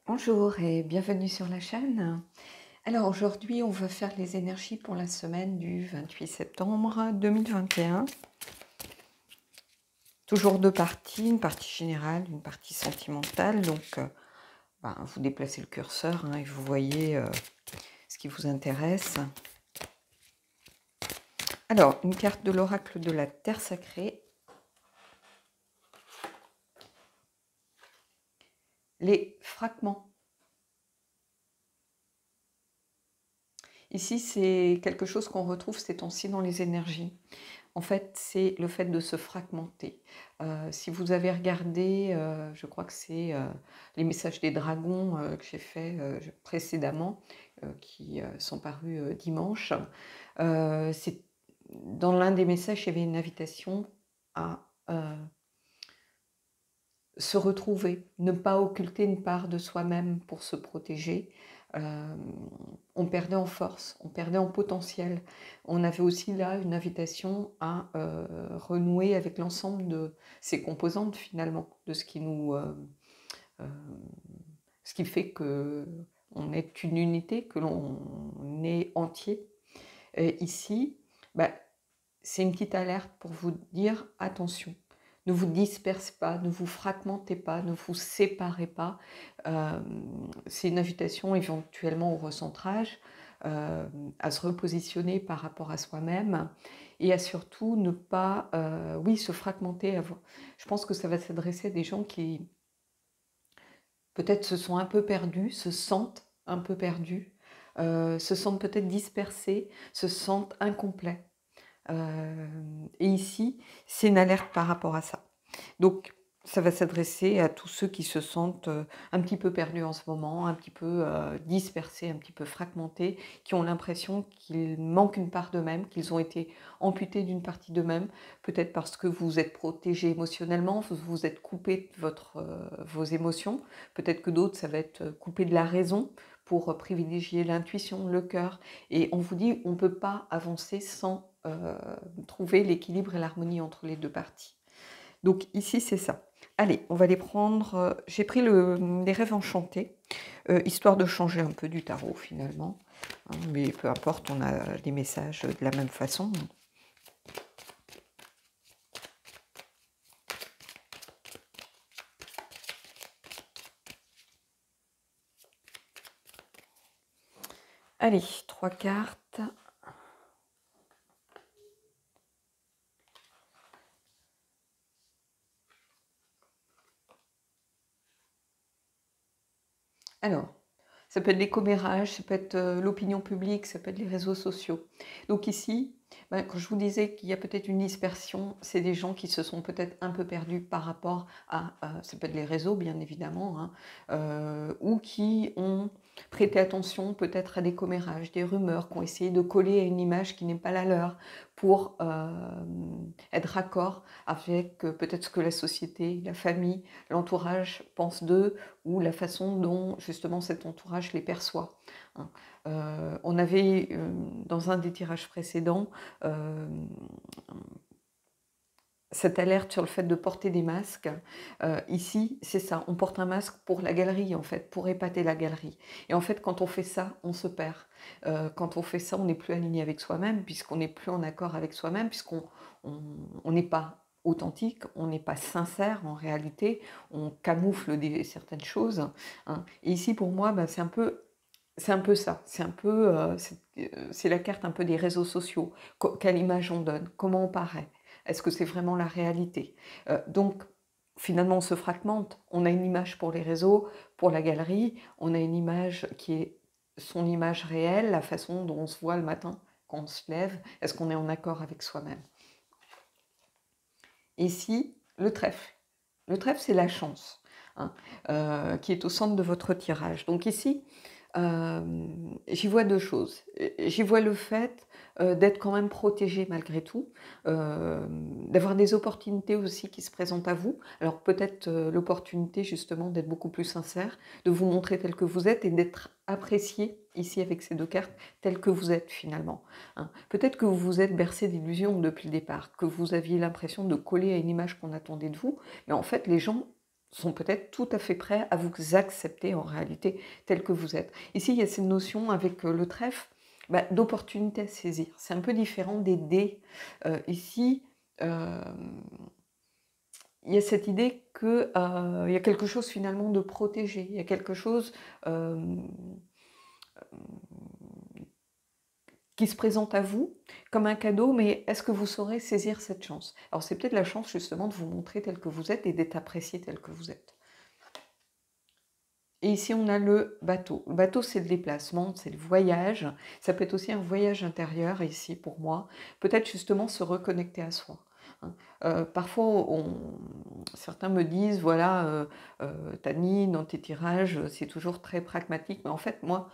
Bonjour et bienvenue sur la chaîne. Alors aujourd'hui, on va faire les énergies pour la semaine du 28 septembre 2021. Toujours deux parties, une partie générale, une partie sentimentale. Donc, vous déplacez le curseur et vous voyez ce qui vous intéresse. Alors, une carte de l'oracle de la Terre sacrée. Les fragments. Ici, c'est quelque chose qu'on retrouve ces temps-ci dans les énergies. En fait, c'est le fait de se fragmenter. Si vous avez regardé, je crois que c'est les messages des dragons que j'ai fait précédemment, qui sont parus dimanche. Dans l'un des messages, il y avait une invitation à se retrouver, ne pas occulter une part de soi-même pour se protéger. On perdait en force, on perdait en potentiel. On avait aussi là une invitation à renouer avec l'ensemble de ces composantes finalement, de ce qui nous, ce qui fait que on est une unité, que l'on est entier. Et ici, c'est une petite alerte pour vous dire attention. Ne vous dispersez pas, ne vous fragmentez pas, ne vous séparez pas. C'est une invitation éventuellement au recentrage, à se repositionner par rapport à soi-même et à surtout ne pas, se fragmenter. Je pense que ça va s'adresser à des gens qui peut-être se sont un peu perdus, se sentent un peu perdus, se sentent peut-être dispersés, se sentent incomplets. Et ici, c'est une alerte par rapport à ça. Donc, ça va s'adresser à tous ceux qui se sentent un petit peu perdus en ce moment, un petit peu dispersés, un petit peu fragmentés, qui ont l'impression qu'ils manquent une part d'eux-mêmes, qu'ils ont été amputés d'une partie d'eux-mêmes, peut-être parce que vous êtes protégés émotionnellement, vous vous êtes coupé de vos émotions, peut-être que d'autres, ça va être coupé de la raison pour privilégier l'intuition, le cœur. Et on vous dit, on ne peut pas avancer sans trouver l'équilibre et l'harmonie entre les deux parties. Donc ici, c'est ça. Allez, on va les prendre. J'ai pris les rêves enchantés, histoire de changer un peu du tarot finalement. Hein, mais peu importe, on a les messages de la même façon. Allez, 3 cartes. Alors, ça peut être les commérages, ça peut être l'opinion publique, ça peut être les réseaux sociaux. Donc ici, quand je vous disais qu'il y a peut-être une dispersion, c'est des gens qui se sont peut-être un peu perdus par rapport à, ça peut être les réseaux bien évidemment, ou qui ont prêté attention peut-être à des commérages, des rumeurs, qui ont essayé de coller à une image qui n'est pas la leur pour être raccord avec peut-être ce que la société, la famille, l'entourage pensent d'eux, ou la façon dont justement cet entourage les perçoit. On avait, dans un des tirages précédents, cette alerte sur le fait de porter des masques. Ici, c'est ça, on porte un masque pour la galerie, en fait, pour épater la galerie. Et en fait, quand on fait ça, on se perd. Quand on fait ça, on n'est plus aligné avec soi-même, puisqu'on n'est plus en accord avec soi-même, puisqu'on n'est pas authentique, on n'est pas sincère en réalité, on camoufle certaines choses. Et ici, pour moi, c'est un peu ça, c'est la carte un peu des réseaux sociaux. Quelle image on donne, comment on paraît, est-ce que c'est vraiment la réalité? Donc, finalement, on se fragmente. On a une image pour les réseaux, pour la galerie, on a une image qui est son image réelle, la façon dont on se voit le matin quand on se lève, est-ce qu'on est en accord avec soi-même? Ici, le trèfle. Le trèfle, c'est la chance, qui est au centre de votre tirage. Donc ici, j'y vois deux choses. J'y vois le fait d'être quand même protégé malgré tout, d'avoir des opportunités aussi qui se présentent à vous. Alors peut-être l'opportunité justement d'être beaucoup plus sincère, de vous montrer tel que vous êtes et d'être apprécié ici avec ces deux cartes tel que vous êtes finalement. Peut-être que vous vous êtes bercé d'illusions depuis le départ, que vous aviez l'impression de coller à une image qu'on attendait de vous, mais en fait les gens sont peut-être tout à fait prêts à vous accepter en réalité tel que vous êtes. Ici, il y a cette notion avec le trèfle bah, d'opportunité à saisir. C'est un peu différent des dés. Ici, euh, il y a cette idée qu'il y a quelque chose finalement de protégé, il y a quelque chose qui se présente à vous comme un cadeau, mais est-ce que vous saurez saisir cette chance? Alors c'est peut-être la chance justement de vous montrer tel que vous êtes et d'être apprécié tel que vous êtes. Et ici, on a le bateau. Le bateau, c'est le déplacement, c'est le voyage. Ça peut être aussi un voyage intérieur, ici, pour moi. Peut-être justement se reconnecter à soi. Hein. Parfois, certains me disent, voilà, Tani, dans tes tirages, c'est toujours très pragmatique. Mais en fait, moi,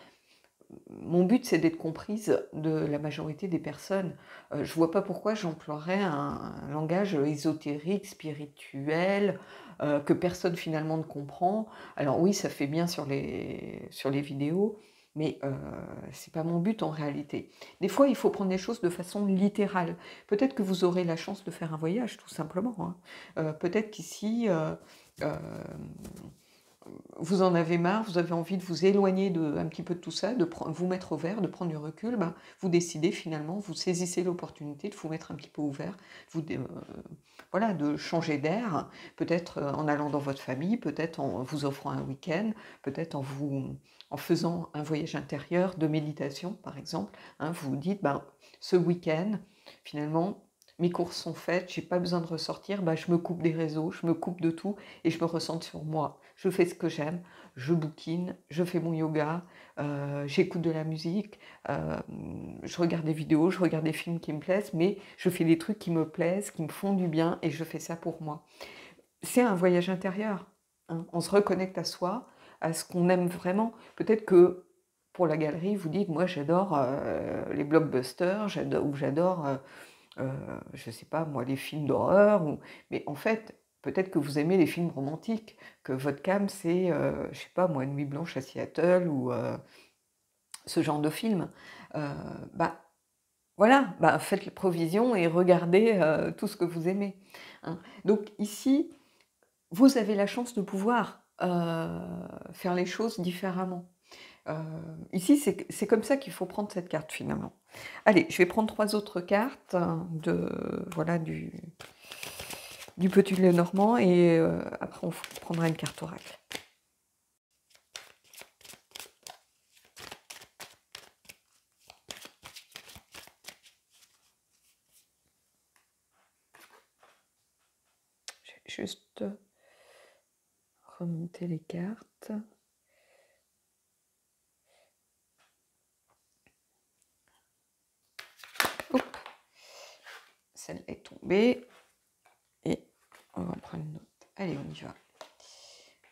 mon but, c'est d'être comprise de la majorité des personnes. Je ne vois pas pourquoi j'emploierais un langage ésotérique, spirituel, que personne finalement ne comprend. Alors oui, ça fait bien sur les vidéos, mais ce n'est pas mon but en réalité. Des fois, il faut prendre les choses de façon littérale. Peut-être que vous aurez la chance de faire un voyage, tout simplement. Hein. Peut-être qu'ici... euh, vous en avez marre, vous avez envie de vous éloigner un petit peu de tout ça, de vous mettre au vert, de prendre du recul, ben, vous décidez finalement, vous saisissez l'opportunité de vous mettre un petit peu au vert, voilà, de changer d'air, peut-être en allant dans votre famille, peut-être en vous offrant un week-end, peut-être en faisant un voyage intérieur de méditation, par exemple. Hein, vous vous dites, ben, ce week-end, finalement, mes courses sont faites, j'ai pas besoin de ressortir, ben, je me coupe des réseaux, je me coupe de tout et je me recentre sur moi. Je fais ce que j'aime, je bouquine, je fais mon yoga, j'écoute de la musique, je regarde des vidéos, je regarde des films qui me plaisent, mais je fais des trucs qui me plaisent, qui me font du bien et je fais ça pour moi. C'est un voyage intérieur. Hein. On se reconnecte à soi, à ce qu'on aime vraiment. Peut-être que pour la galerie, vous dites, moi j'adore les blockbusters, j'adore je ne sais pas moi, les films d'horreur, mais en fait, peut-être que vous aimez les films romantiques, que votre cam, c'est, je ne sais pas moi, Nuit blanche à Seattle, ou ce genre de film. Bah, voilà, bah, faites la provision et regardez tout ce que vous aimez. Hein. Donc ici, vous avez la chance de pouvoir faire les choses différemment. Ici, c'est comme ça qu'il faut prendre cette carte finalement. Allez, je vais prendre 3 autres cartes voilà, du petit Lenormand et après on prendra une carte oracle. Je vais juste remonter les cartes. Hop. Celle est tombée. Et on va en prendre une autre. Allez, on y va.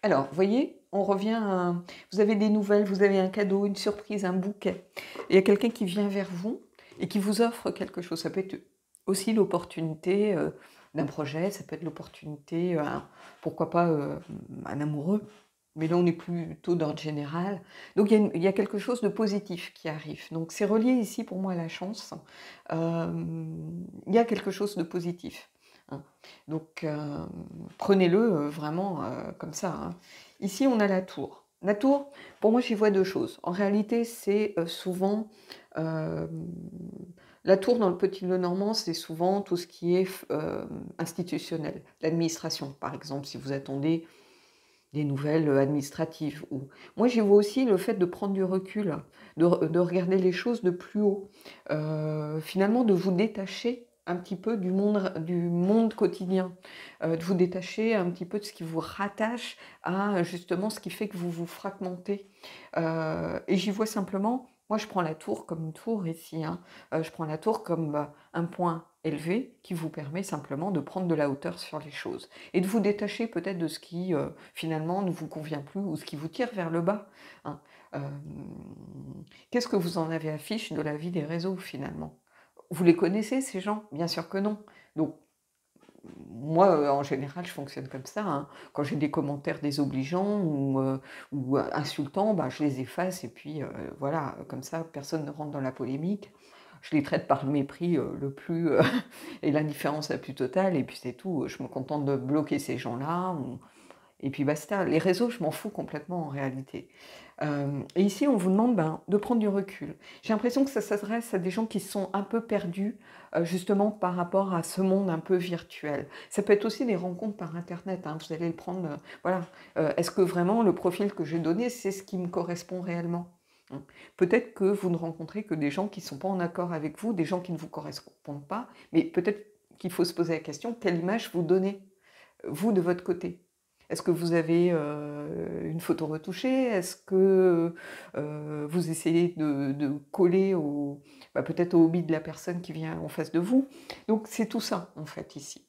Alors, vous voyez, on revient à... Vous avez des nouvelles, vous avez un cadeau, une surprise, un bouquet. Il y a quelqu'un qui vient vers vous et qui vous offre quelque chose. Ça peut être aussi l'opportunité d'un projet, ça peut être l'opportunité, pourquoi pas un amoureux. Mais là, on est plutôt d'ordre général. Donc, il y a quelque chose de positif qui arrive. Donc, c'est relié ici, pour moi, à la chance. Il y a quelque chose de positif. Hein. Donc, prenez-le vraiment comme ça. Hein. Ici, on a la tour. La tour, pour moi, j'y vois 2 choses. En réalité, c'est souvent... la tour dans le Petit Lenormand, c'est souvent tout ce qui est institutionnel. L'administration, par exemple, si vous attendez des nouvelles administratives. Moi, j'y vois aussi le fait de prendre du recul, de regarder les choses de plus haut. Finalement, de vous détacher un petit peu du monde quotidien, de vous détacher un petit peu de ce qui vous rattache à justement ce qui fait que vous vous fragmentez. Et j'y vois simplement, moi je prends la tour comme une tour ici, hein. Je prends la tour comme un point élevé qui vous permet simplement de prendre de la hauteur sur les choses et de vous détacher peut-être de ce qui finalement ne vous convient plus ou ce qui vous tire vers le bas. Hein. Qu'est-ce que vous en avez à fiche de la vie des réseaux finalement? Vous les connaissez ces gens? Bien sûr que non. Donc moi, en général, je fonctionne comme ça. Hein. Quand j'ai des commentaires désobligeants ou insultants, bah, je les efface et puis voilà, comme ça, personne ne rentre dans la polémique. Je les traite par le mépris le plus et l'indifférence la plus totale et puis c'est tout. Je me contente de bloquer ces gens-là. Et puis basta. Les réseaux, je m'en fous complètement en réalité. Et ici, on vous demande de prendre du recul. J'ai l'impression que ça s'adresse à des gens qui sont un peu perdus, justement par rapport à ce monde un peu virtuel. Ça peut être aussi des rencontres par Internet, hein, vous allez le prendre, voilà. Est-ce que vraiment le profil que j'ai donné, c'est ce qui me correspond réellement? Hein. Peut-être que vous ne rencontrez que des gens qui ne sont pas en accord avec vous, des gens qui ne vous correspondent pas, mais peut-être qu'il faut se poser la question, quelle image vous donnez, vous, de votre côté? Est-ce que vous avez une photo retouchée? Est-ce que vous essayez de coller peut-être au hobby de la personne qui vient en face de vous? Donc c'est tout ça, en fait, ici.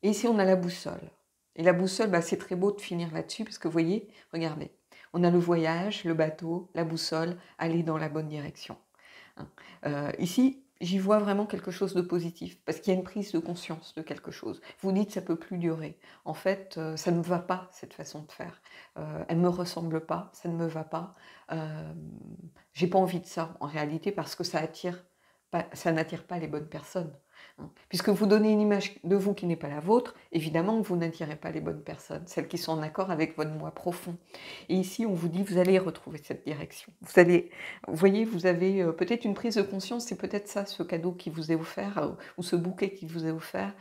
Et ici, on a la boussole. Et la boussole, c'est très beau de finir là-dessus, parce que vous voyez, regardez, on a le voyage, le bateau, la boussole, aller dans la bonne direction. Hein. Ici, j'y vois vraiment quelque chose de positif, parce qu'il y a une prise de conscience de quelque chose. Vous dites, ça ne peut plus durer. En fait, ça ne me va pas, cette façon de faire. Elle ne me ressemble pas, ça ne me va pas. J'ai pas envie de ça, en réalité, parce que ça n'attire pas les bonnes personnes. Hein. Puisque vous donnez une image de vous qui n'est pas la vôtre, évidemment que vous n'attirez pas les bonnes personnes, celles qui sont en accord avec votre moi profond. Et ici, on vous dit, vous allez retrouver cette direction. Vous voyez, vous avez peut-être une prise de conscience, c'est peut-être ça, ce cadeau qui vous est offert, ou ce bouquet qui vous est offert,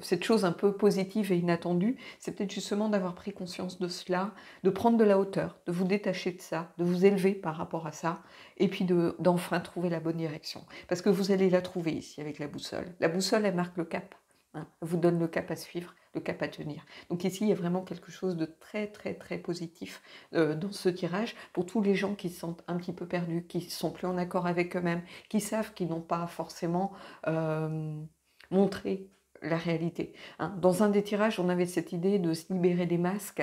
cette chose un peu positive et inattendue, c'est peut-être justement d'avoir pris conscience de cela, de prendre de la hauteur, de vous détacher de ça, de vous élever par rapport à ça, et puis d'enfin trouver la bonne direction. Parce que vous allez la trouver ici avec la boussole. La boussole, elle marque le cap. Hein, elle vous donne le cap à suivre, le cap à tenir. Donc ici, il y a vraiment quelque chose de très, très, très positif dans ce tirage pour tous les gens qui se sentent un petit peu perdus, qui ne sont plus en accord avec eux-mêmes, qui savent qu'ils n'ont pas forcément montré la réalité. Hein. Dans un des tirages, on avait cette idée de se libérer des masques.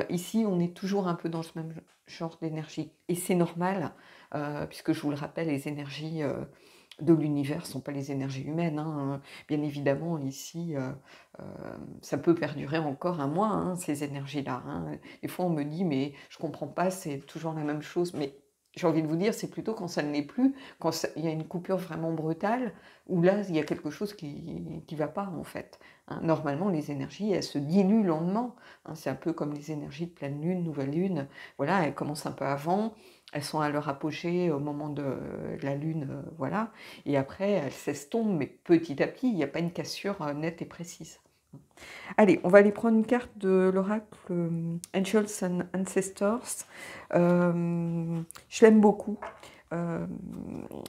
Ici, on est toujours un peu dans ce même genre d'énergie. Et c'est normal, puisque je vous le rappelle, les énergies de l'univers ne sont pas les énergies humaines. Hein. Bien évidemment, ici, ça peut perdurer encore un mois, hein, ces énergies-là. Hein. Des fois, on me dit, mais je ne comprends pas, c'est toujours la même chose. Mais j'ai envie de vous dire, c'est plutôt quand ça ne l'est plus, quand il y a une coupure vraiment brutale, où là, il y a quelque chose qui ne va pas, en fait. Hein. Normalement, les énergies, elles se diluent lentement. Hein. C'est un peu comme les énergies de pleine lune, nouvelle lune. Voilà, elles commencent un peu avant. Elles sont à leur apogée au moment de la lune, voilà. Et après, elles s'estompent, mais petit à petit, il n'y a pas une cassure nette et précise. Allez, on va aller prendre une carte de l'oracle Angels and Ancestors. Je l'aime beaucoup,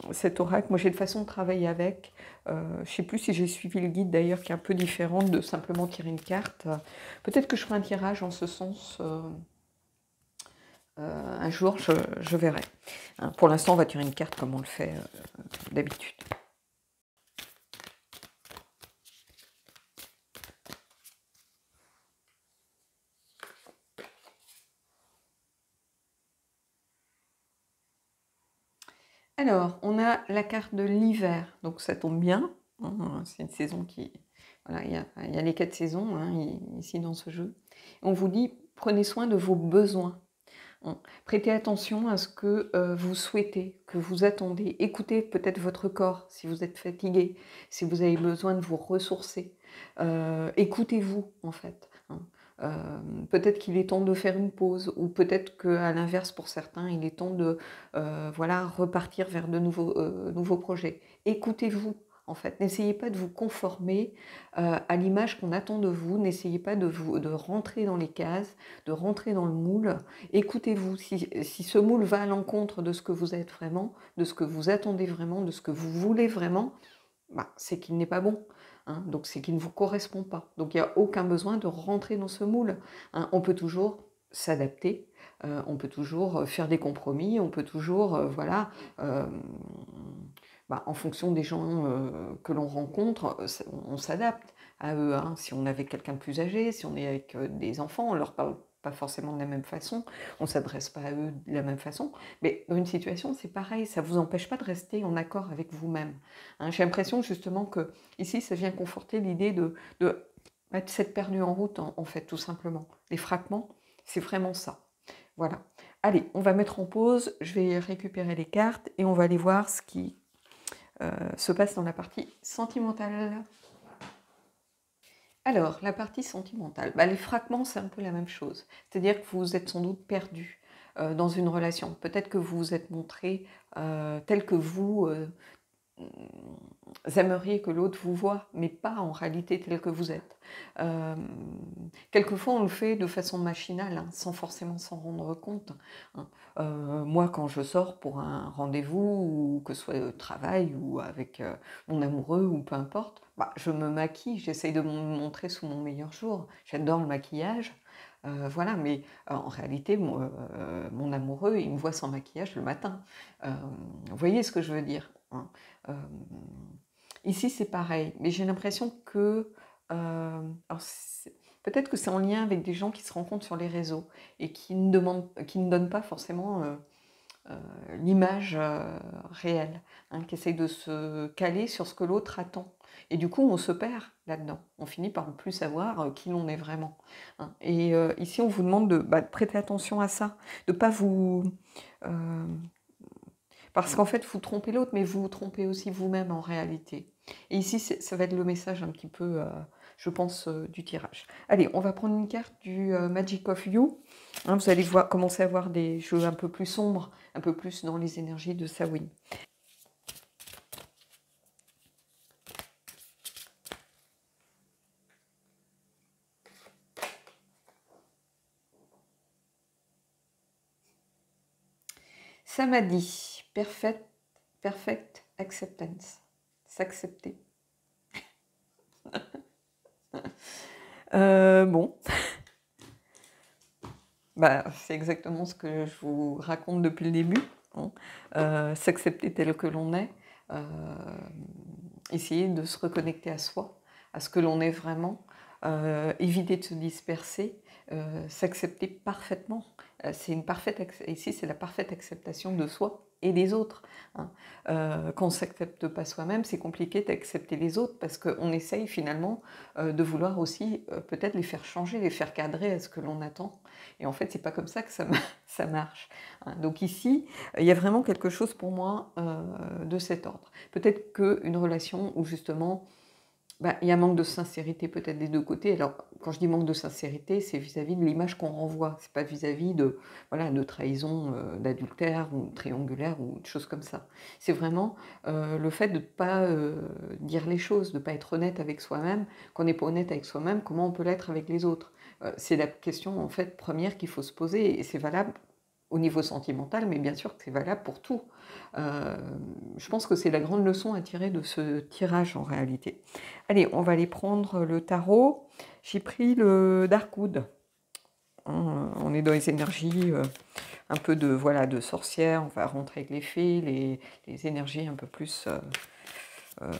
cet oracle. Moi, j'ai une façon de travailler avec. Je ne sais plus si j'ai suivi le guide d'ailleurs, qui est un peu différente de simplement tirer une carte. Peut-être que je ferai un tirage en ce sens. Un jour, je verrai. Hein, pour l'instant, on va tirer une carte comme on le fait d'habitude. Alors, on a la carte de l'hiver, donc ça tombe bien. Hein, c'est une saison qui... Voilà, il y a les 4 saisons hein, ici dans ce jeu. On vous dit, prenez soin de vos besoins. Prêtez attention à ce que vous souhaitez, que vous attendez. Écoutez peut-être votre corps si vous êtes fatigué, si vous avez besoin de vous ressourcer. Écoutez-vous en fait. Hein. Peut-être qu'il est temps de faire une pause, ou peut-être qu'à l'inverse pour certains, il est temps de voilà, repartir vers de nouveaux projets. Écoutez-vous. En fait, n'essayez pas de vous conformer à l'image qu'on attend de vous, n'essayez pas de rentrer dans les cases, de rentrer dans le moule. Écoutez-vous, si ce moule va à l'encontre de ce que vous êtes vraiment, de ce que vous attendez vraiment, de ce que vous voulez vraiment, c'est qu'il n'est pas bon. Hein, donc c'est qu'il ne vous correspond pas. Donc il n'y a aucun besoin de rentrer dans ce moule. Hein. On peut toujours s'adapter, on peut toujours faire des compromis, on peut toujours, voilà, en fonction des gens que l'on rencontre, on s'adapte à eux. Hein. Si on est avec quelqu'un de plus âgé, si on est avec des enfants, on leur parle pas forcément de la même façon, on ne s'adresse pas à eux de la même façon, mais dans une situation, c'est pareil, ça ne vous empêche pas de rester en accord avec vous-même. Hein. J'ai l'impression justement que ici, ça vient conforter l'idée de s'être perdu en route, en fait, tout simplement. Les fragments, c'est vraiment ça. Voilà. Allez, on va mettre en pause, je vais récupérer les cartes et on va aller voir ce qui se passe dans la partie sentimentale. Alors, la partie sentimentale, bah, les fragments, c'est un peu la même chose. C'est-à-dire que vous êtes sans doute perdu dans une relation. Peut-être que vous vous êtes montré tel que vous aimeriez que l'autre vous voie, mais pas en réalité tel que vous êtes. Euh, Quelquefois, on le fait de façon machinale, hein, sans forcément s'en rendre compte, hein. Moi, quand je sors pour un rendez-vous, ou que ce soit au travail, ou avec mon amoureux, ou peu importe, bah, je me maquille, j'essaye de me montrer sous mon meilleur jour. J'adore le maquillage. Voilà, mais en réalité, mon amoureux, il me voit sans maquillage le matin. Euh, Vous voyez ce que je veux dire, hein. Euh, Ici, c'est pareil, mais j'ai l'impression que... alors, peut-être que c'est en lien avec des gens qui se rencontrent sur les réseaux et qui ne donnent pas forcément l'image réelle, hein, qui essayent de se caler sur ce que l'autre attend. Et du coup, on se perd là-dedans. On finit par ne plus savoir qui l'on est vraiment, hein. Et ici, on vous demande de prêter attention à ça, de ne pas vous... euh, parce qu'en fait, vous trompez l'autre, mais vous vous trompez aussi vous-même en réalité. Et ici, ça va être le message un petit peu, je pense, du tirage. Allez, on va prendre une carte du Magic of You. Hein, vous allez commencer à voir des jeux un peu plus sombres, un peu plus dans les énergies de Samhain. Ça m'a dit perfect acceptance. S'accepter. Bon. Bah, c'est exactement ce que je vous raconte depuis le début, hein. S'accepter tel que l'on est, euh, essayer de se reconnecter à soi, à ce que l'on est vraiment, éviter de se disperser, s'accepter parfaitement. Ici, c'est la parfaite acceptation de soi et des autres, hein. Quand on ne s'accepte pas soi-même, c'est compliqué d'accepter les autres parce qu'on essaye finalement de vouloir aussi peut-être les faire changer, les faire cadrer à ce que l'on attend. Et en fait, c'est pas comme ça que ça marche, hein. Donc ici, il y a vraiment quelque chose pour moi de cet ordre. Peut-être qu'une relation où justement, il y a un manque de sincérité peut-être des deux côtés. Alors, quand je dis manque de sincérité, c'est vis-à-vis de l'image qu'on renvoie. C'est pas vis-à-vis de, voilà, de trahison, d'adultère ou triangulaire ou de choses comme ça. C'est vraiment le fait de ne pas dire les choses, de ne pas être honnête avec soi-même. Quand on n'est pas honnête avec soi-même, comment on peut l'être avec les autres? C'est la question en fait première qu'il faut se poser et c'est valable au niveau sentimental, mais bien sûr que c'est valable pour tout. Je pense que c'est la grande leçon à tirer de ce tirage en réalité. Allez, on va aller prendre le tarot. J'ai pris le Darkwood. On est dans les énergies un peu de, voilà, de sorcière. On va rentrer avec les fées, les énergies un peu plus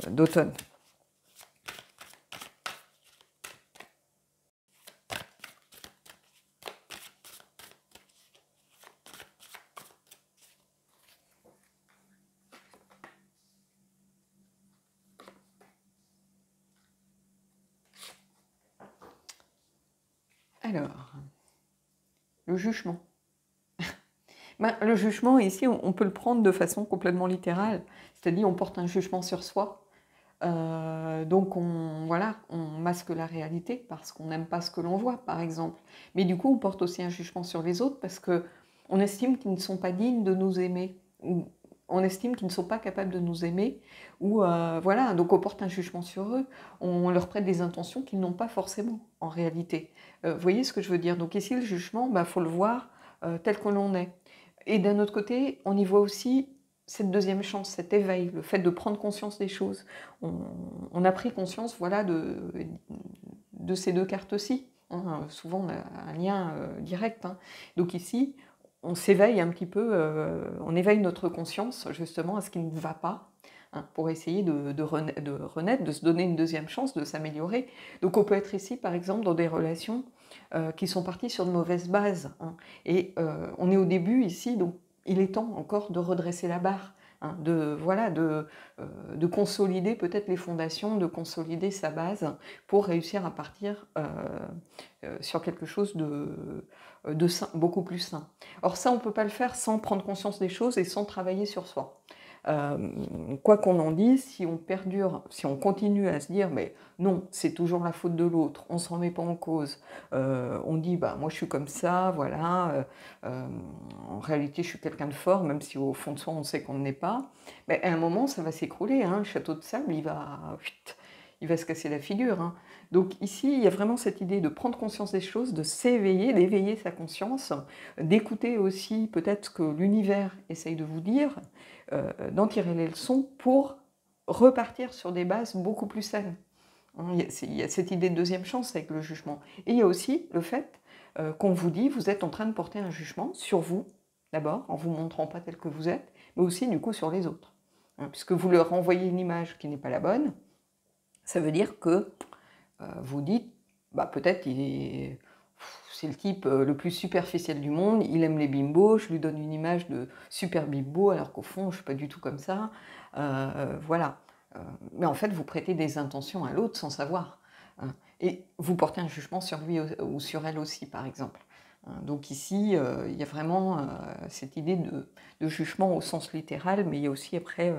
d'automne. Alors, le jugement. Le jugement, ici, on peut le prendre de façon complètement littérale. C'est-à-dire, on porte un jugement sur soi. Donc, voilà, on masque la réalité parce qu'on n'aime pas ce que l'on voit, par exemple. Mais du coup, on porte aussi un jugement sur les autres parce qu'on estime qu'ils ne sont pas dignes de nous aimer. Ou on estime qu'ils ne sont pas capables de nous aimer. Ou voilà, donc on porte un jugement sur eux. On leur prête des intentions qu'ils n'ont pas forcément, en réalité. Vous voyez ce que je veux dire? Donc ici, le jugement, faut le voir tel que l'on est. Et d'un autre côté, on y voit aussi cette deuxième chance, cet éveil, le fait de prendre conscience des choses. On a pris conscience, voilà, de ces deux cartes-ci, hein. Souvent, on a un lien direct, hein. Donc ici, on s'éveille un petit peu, on éveille notre conscience justement à ce qui ne va pas, hein, pour essayer de renaître, de se donner une deuxième chance, de s'améliorer. Donc on peut être ici, par exemple, dans des relations qui sont parties sur de mauvaises bases, hein. Et on est au début ici, donc il est temps encore de redresser la barre, hein, de consolider peut-être les fondations, de consolider sa base pour réussir à partir sur quelque chose de sain, beaucoup plus sain. Or ça, on ne peut pas le faire sans prendre conscience des choses et sans travailler sur soi. Quoi qu'on en dise, si on perdure, si on continue à se dire mais non, c'est toujours la faute de l'autre, on ne se remet pas en cause, on dit bah moi je suis comme ça, voilà, en réalité je suis quelqu'un de fort, même si au fond de soi on sait qu'on ne l'est pas, mais à un moment ça va s'écrouler, hein, le château de sable il va se casser la figure. Hein. Donc ici il y a vraiment cette idée de prendre conscience des choses, de s'éveiller, d'éveiller sa conscience, d'écouter aussi peut-être ce que l'univers essaye de vous dire, d'en tirer les leçons pour repartir sur des bases beaucoup plus saines. Il y a cette idée de deuxième chance avec le jugement. Et il y a aussi le fait qu'on vous dit, vous êtes en train de porter un jugement sur vous, d'abord, en ne vous montrant pas tel que vous êtes, mais aussi du coup sur les autres. Puisque vous leur renvoyez une image qui n'est pas la bonne, ça veut dire que vous dites, bah, peut-être c'est le type le plus superficiel du monde, il aime les bimbos, je lui donne une image de super bimbo, alors qu'au fond, je ne suis pas du tout comme ça. Voilà. Mais en fait, vous prêtez des intentions à l'autre sans savoir. Hein. Et vous portez un jugement sur lui ou sur elle aussi, par exemple. Hein. Donc ici, il y a vraiment cette idée de jugement au sens littéral, mais il y a aussi après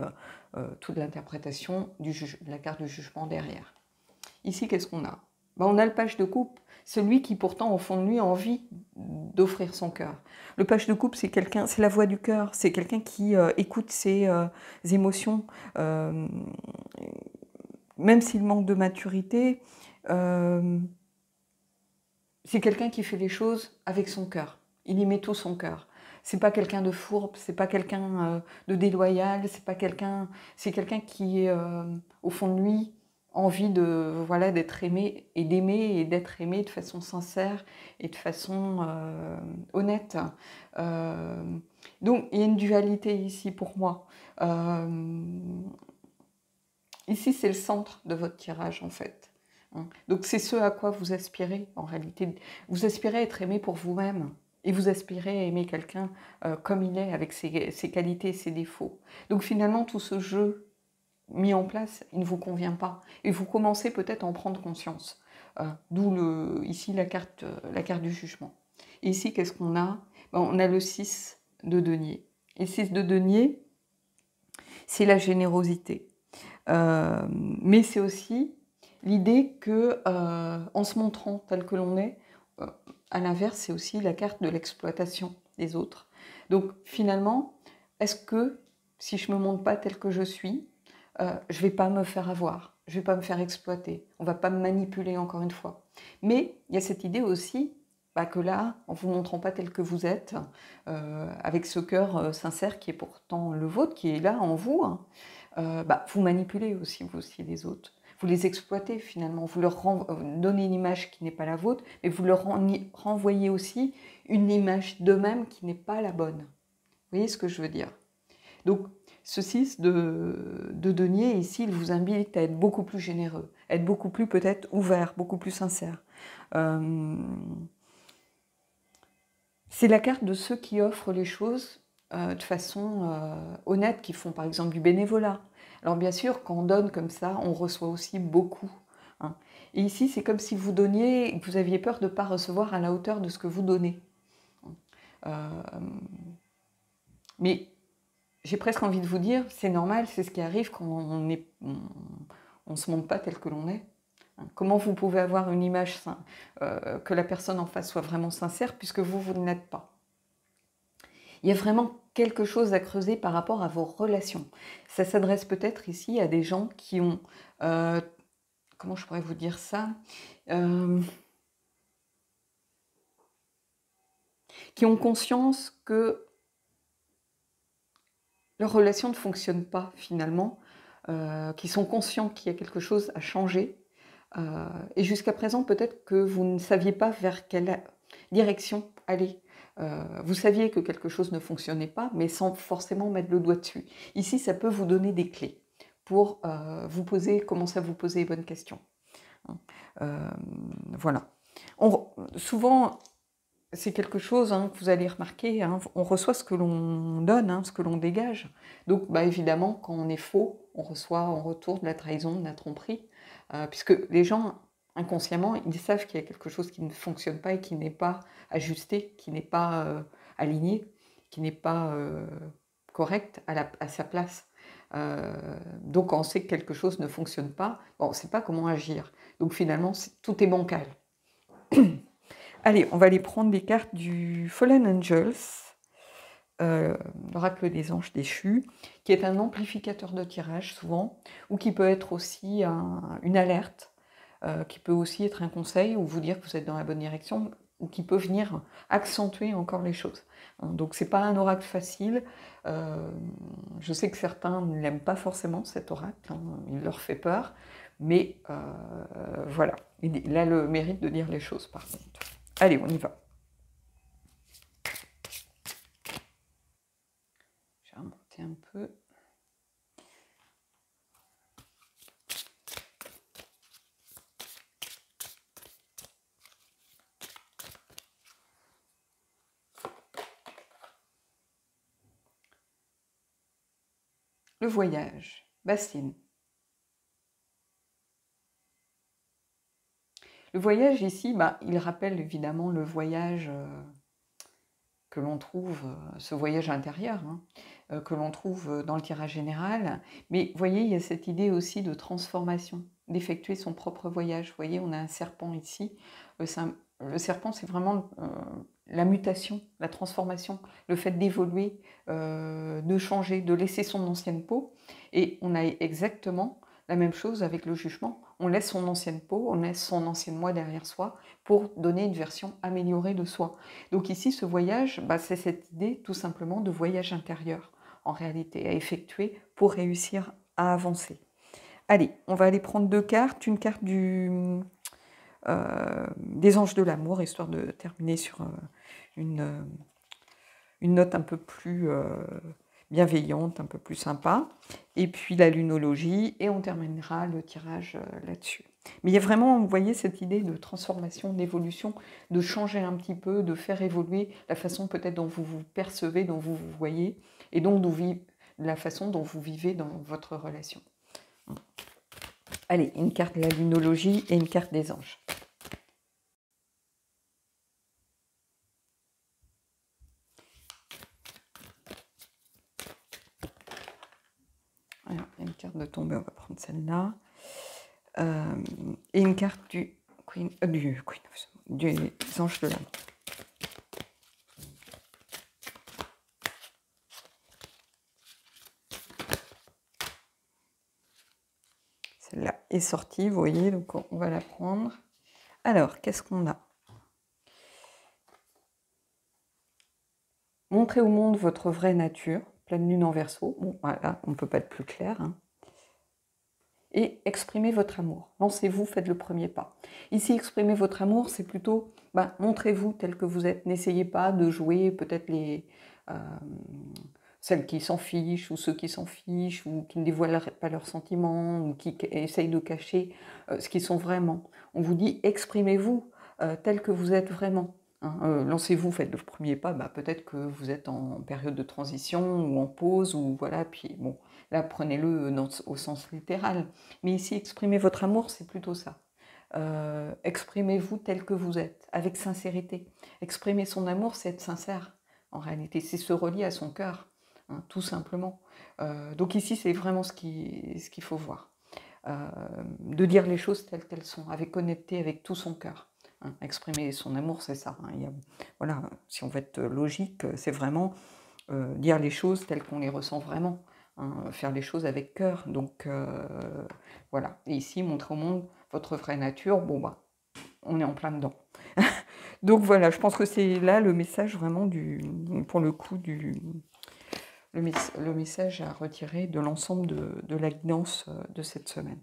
toute l'interprétation de la carte du jugement derrière. Ici, qu'est-ce qu'on a? Ben, on a le page de coupe, celui qui pourtant, au fond de lui, a envie d'offrir son cœur. Le page de coupe, c'est quelqu'un, c'est la voix du cœur, c'est quelqu'un qui écoute ses émotions, même s'il manque de maturité, c'est quelqu'un qui fait les choses avec son cœur. Il y met tout son cœur. C'est pas quelqu'un de fourbe, c'est pas quelqu'un de déloyal, c'est quelqu'un qui, au fond de lui, envie de voilà d'être aimé et d'aimer et d'être aimé de façon sincère et de façon honnête. Donc il y a une dualité ici pour moi. Ici c'est le centre de votre tirage en fait. Donc c'est ce à quoi vous aspirez en réalité. Vous aspirez à être aimé pour vous-même. Et vous aspirez à aimer quelqu'un comme il est, avec ses qualités et ses défauts. Donc finalement, tout ce jeu mis en place, il ne vous convient pas. Et vous commencez peut-être à en prendre conscience. D'où ici la carte du jugement. Et ici, qu'est-ce qu'on a? On a le 6 de denier. Et le 6 de denier, c'est la générosité. Mais c'est aussi l'idée que, en se montrant tel que l'on est, à l'inverse, c'est aussi la carte de l'exploitation des autres. Donc finalement, est-ce que si je ne me montre pas tel que je suis, je ne vais pas me faire avoir, je ne vais pas me faire exploiter, on ne va pas me manipuler encore une fois. Mais il y a cette idée aussi que là, en ne vous montrant pas tel que vous êtes, avec ce cœur sincère qui est pourtant le vôtre, qui est là en vous, hein, vous manipulez aussi vous aussi les autres. Vous les exploitez finalement, vous leur donnez une image qui n'est pas la vôtre, mais vous leur renvoyez aussi une image d'eux-mêmes qui n'est pas la bonne. Vous voyez ce que je veux dire? Donc, ce 6 de denier, ici, il vous invite à être beaucoup plus généreux, à être beaucoup plus peut-être ouvert, beaucoup plus sincère. C'est la carte de ceux qui offrent les choses de façon honnête, qui font par exemple du bénévolat. Alors bien sûr, quand on donne comme ça, on reçoit aussi beaucoup. Hein. Et ici, c'est comme si vous donniez et que vous aviez peur de ne pas recevoir à la hauteur de ce que vous donnez. Mais j'ai presque envie de vous dire, c'est normal, c'est ce qui arrive quand on ne se montre pas tel que l'on est. Comment vous pouvez avoir une image que la personne en face soit vraiment sincère puisque vous ne l'êtes pas? Il y a vraiment quelque chose à creuser par rapport à vos relations. Ça s'adresse peut-être ici à des gens qui ont... comment je pourrais vous dire ça qui ont conscience que leur relation ne fonctionne pas finalement, qui sont conscients qu'il y a quelque chose à changer. Et jusqu'à présent, peut-être que vous ne saviez pas vers quelle direction aller. Vous saviez que quelque chose ne fonctionnait pas, mais sans forcément mettre le doigt dessus. Ici, ça peut vous donner des clés pour commencer à vous poser les bonnes questions. Voilà. Souvent, c'est quelque chose que vous allez remarquer, on reçoit ce que l'on donne, ce que l'on dégage. Donc évidemment, quand on est faux, on reçoit en retour de la trahison, de la tromperie, puisque les gens, inconsciemment, ils savent qu'il y a quelque chose qui ne fonctionne pas et qui n'est pas ajusté, qui n'est pas aligné, qui n'est pas correct à sa place. Donc quand on sait que quelque chose ne fonctionne pas, bon, on ne sait pas comment agir. Donc finalement, tout est bancal. Allez, on va aller prendre des cartes du Fallen Angels, l'oracle des anges déchus, qui est un amplificateur de tirage souvent, ou qui peut être aussi une alerte, qui peut aussi être un conseil, ou vous dire que vous êtes dans la bonne direction, ou qui peut venir accentuer encore les choses. Donc c'est pas un oracle facile. Je sais que certains ne l'aiment pas forcément, cet oracle, il leur fait peur, mais voilà, il a le mérite de dire les choses par contre. Allez, on y va. Je vais remonter un peu. Le voyage, Bastien. Le voyage ici, il rappelle évidemment le voyage que l'on trouve, ce voyage intérieur, que l'on trouve dans le tirage général. Mais vous voyez, il y a cette idée aussi de transformation, d'effectuer son propre voyage. Vous voyez, on a un serpent ici. Le serpent, c'est vraiment la mutation, la transformation, le fait d'évoluer, de changer, de laisser son ancienne peau. Et on a exactement la même chose avec le jugement. On laisse son ancienne peau, on laisse son ancien moi derrière soi pour donner une version améliorée de soi. Donc ici, ce voyage, c'est cette idée tout simplement de voyage intérieur, en réalité, à effectuer pour réussir à avancer. Allez, on va aller prendre deux cartes. Une carte des anges de l'amour, histoire de terminer sur une note un peu plus bienveillante, un peu plus sympa. Et puis la lunologie, et on terminera le tirage là-dessus. Mais il y a vraiment, vous voyez, cette idée de transformation, d'évolution, de changer un petit peu, de faire évoluer la façon peut-être dont vous vous percevez, dont vous vous voyez, et donc la façon dont vous vivez dans votre relation. Allez, une carte de la lunologie et une carte des anges. Alors, il y a une carte de tombée, on va prendre celle-là. Et une carte des anges de l'amour. Celle-là est sortie, vous voyez, donc on va la prendre. Alors, qu'est-ce qu'on a? Montrez au monde votre vraie nature, pleine lune en Verseau. Bon, voilà, on ne peut pas être plus clair. Et exprimez votre amour. Lancez-vous, faites le premier pas. Ici, exprimer votre amour, c'est plutôt, montrez-vous tel que vous êtes. N'essayez pas de jouer peut-être celles qui s'en fichent, ou ceux qui s'en fichent, ou qui ne dévoilent pas leurs sentiments, ou qui essayent de cacher ce qu'ils sont vraiment. On vous dit, exprimez-vous tel que vous êtes vraiment. Lancez-vous, faites le premier pas, peut-être que vous êtes en période de transition, ou en pause, ou voilà, puis bon, là, prenez-le au sens littéral. Mais ici, exprimer votre amour, c'est plutôt ça. Exprimez-vous tel que vous êtes, avec sincérité. Exprimer son amour, c'est être sincère, en réalité. C'est se relier à son cœur, tout simplement. Donc ici, c'est vraiment ce qu'il faut voir. De dire les choses telles qu'elles sont, avec honnêteté, avec tout son cœur. Exprimer son amour, c'est ça. Voilà, si on veut être logique, c'est vraiment dire les choses telles qu'on les ressent vraiment. Faire les choses avec cœur. Donc voilà. Et ici, montrer au monde votre vraie nature. On est en plein dedans. Donc voilà, je pense que c'est là le message vraiment pour le coup, le message à retirer de l'ensemble de la guidance de cette semaine.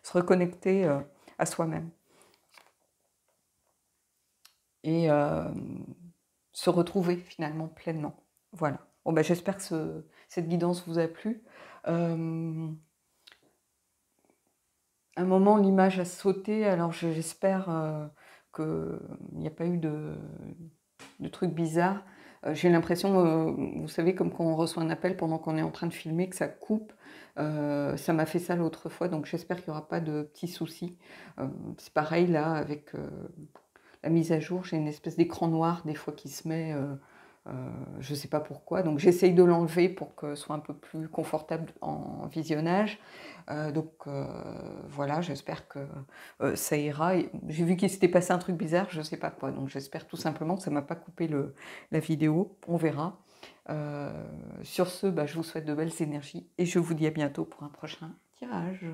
Se reconnecter à soi-même. Et se retrouver finalement pleinement. Voilà. Bon, j'espère que cette guidance vous a plu. Un moment, l'image a sauté, alors j'espère qu'il n'y a pas eu de trucs bizarres. J'ai l'impression, vous savez, comme quand on reçoit un appel pendant qu'on est en train de filmer, que ça coupe. Ça m'a fait ça l'autre fois, donc j'espère qu'il n'y aura pas de petits soucis. C'est pareil là, avec la mise à jour, j'ai une espèce d'écran noir des fois qui se met Je ne sais pas pourquoi, donc j'essaye de l'enlever pour que ce soit un peu plus confortable en visionnage. Voilà, j'espère que ça ira. J'ai vu qu'il s'était passé un truc bizarre, je ne sais pas quoi, donc j'espère tout simplement que ça ne m'a pas coupé la vidéo, on verra. Sur ce, bah, je vous souhaite de belles énergies et je vous dis à bientôt pour un prochain tirage.